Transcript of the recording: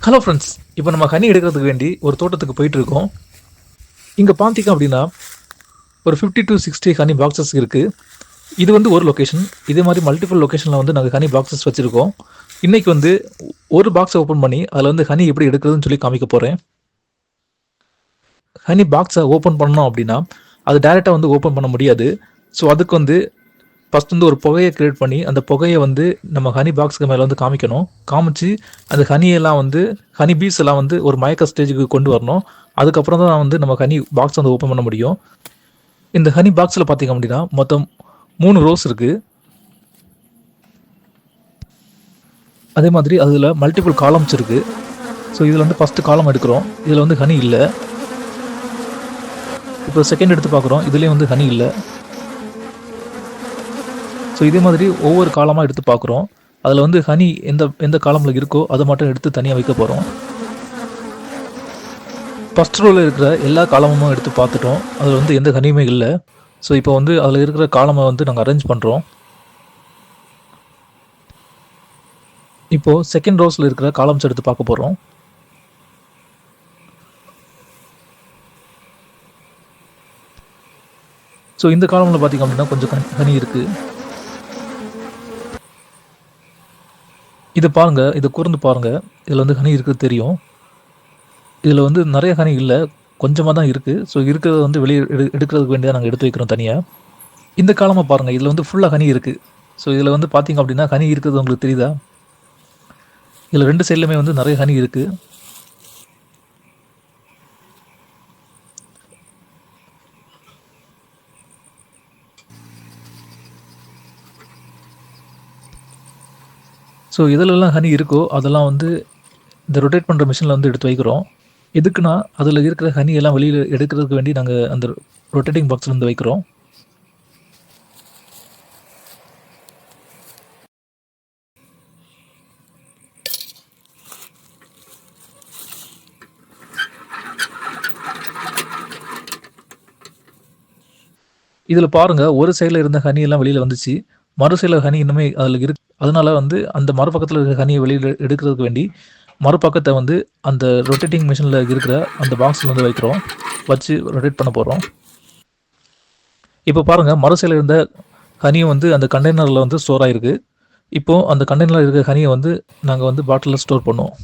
Hello friends, இப்போ நம்ம honey எடுக்கிறதுக்கு வேண்டி ஒரு தோட்டத்துக்கு போயிட்டு இருக்கோம். இங்கே பார்த்தீங்க அப்படின்னா ஒரு 50 to 60 ஹனி பாக்ஸஸ் இருக்குது. இது வந்து ஒரு லொக்கேஷன். இதே மாதிரி மல்டிபிள் லொக்கேஷனில் வந்து நாங்கள் ஹனி பாக்ஸஸ் வச்சுருக்கோம். இன்றைக்கி வந்து ஒரு பாக்ஸை ஓப்பன் பண்ணி அதில் வந்து ஹனி எப்படி எடுக்கிறதுன்னு சொல்லி காமிக்க போகிறேன். ஹனி பாக்ஸை ஓப்பன் பண்ணோம் அப்படின்னா அது டைரெக்டாக வந்து ஓப்பன் பண்ண முடியாது. ஸோ அதுக்கு வந்து ஃபஸ்ட் வந்து ஒரு புகையை க்ரியேட் பண்ணி அந்த புகையை வந்து நம்ம ஹனி பாக்ஸுக்கு மேலே வந்து காமிக்கணும். காமிச்சு அந்த ஹனியெல்லாம் வந்து ஹனி பீஸ் எல்லாம் வந்து ஒரு மயக்க ஸ்டேஜுக்கு கொண்டு வரணும். அதுக்கப்புறம் தான் வந்து நம்ம ஹனி பாக்ஸ் வந்து ஓப்பன் பண்ண முடியும். இந்த ஹனி பாக்ஸில் பார்த்திங்க அப்படின்னா மொத்தம் 3 ரோஸ் இருக்குது. அதே மாதிரி அதில் மல்டிபிள் காலம்ஸ் இருக்குது. ஸோ இதில் வந்து ஃபஸ்ட்டு காலம் எடுக்கிறோம். இதில் வந்து ஹனி இல்லை. இப்போ செகண்ட் எடுத்து பார்க்குறோம். இதுலேயும் வந்து ஹனி இல்லை. ஸோ இதே மாதிரி ஒவ்வொரு காலமாக எடுத்து பார்க்குறோம். அதில் வந்து ஹனி எந்த காலமில் இருக்கோ அதை மட்டும் எடுத்து தனியாக வைக்க போகிறோம். ஃபஸ்ட் ரோவில் இருக்கிற எல்லா காலமும் எடுத்து பார்த்துட்டோம். அதில் வந்து எந்த ஹனியுமே இல்லை. ஸோ இப்போ வந்து அதில் இருக்கிற காலமை வந்து நாங்கள் அரேஞ்ச் பண்ணுறோம். இப்போது செகண்ட் ரோஸில் இருக்கிற காலம்ஸ் எடுத்து பார்க்க போகிறோம். ஸோ இந்த காலமில் பார்த்திங்க அப்படின்னா கொஞ்சம் ஹனி இருக்குது. இதை பாருங்கள், இதை கூர்ந்து பாருங்கள். இதில் வந்து ஹனி இருக்குது தெரியும். இதில் வந்து நிறைய ஹனி இல்லை, கொஞ்சமாக தான் இருக்குது. ஸோ இருக்கிறத வந்து வெளியே எடுக்கிறதுக்கு வேண்டியதாக நாங்கள் எடுத்து வைக்கிறோம் தனியாக. இந்த காலமாக பாருங்கள், இதில் வந்து ஃபுல்லாக ஹனி இருக்குது. ஸோ இதில் வந்து பார்த்திங்க அப்படின்னா ஹனி இருக்கிறது உங்களுக்கு தெரியுதா? இதில் 2 சைட்லையுமே வந்து நிறைய ஹனி இருக்குது. ஸோ எதுலெல்லாம் ஹனி இருக்கோ அதெல்லாம் வந்து இந்த ரொட்டேட் பண்ணுற மிஷினில் வந்து எடுத்து வைக்கிறோம். எதுக்குன்னா அதில் இருக்கிற ஹனி எல்லாம் வெளியில் எடுக்கிறதுக்கு வேண்டி நாங்கள் அந்த ரொட்டேட்டிங் பாக்ஸில் வந்து வைக்கிறோம். இதில் பாருங்கள், ஒரு சைடில் இருந்த ஹனி எல்லாம் வெளியில் வந்துச்சு. மறு சைடில் ஹனி இன்னுமே அதில் இருக்கு. அதனால வந்து அந்த மறுபக்கத்தில் இருக்கிற ஹனியை வெளியில் எடுக்கிறதுக்கு வேண்டி மறுபக்கத்தை வந்து அந்த ரொட்டேட்டிங் மிஷினில் இருக்கிற அந்த பாக்ஸில் வந்து வைக்கிறோம். வச்சு ரொட்டேட் பண்ண போகிறோம். இப்போ பாருங்கள், மறு சைடில் இருந்த ஹனியை வந்து அந்த கண்டெய்னரில் வந்து ஸ்டோர் ஆகிருக்கு. இப்போது அந்த கண்டெய்னரில் இருக்கிற ஹனியை வந்து நாங்கள் வந்து பாட்டிலில் ஸ்டோர் பண்ணுவோம்.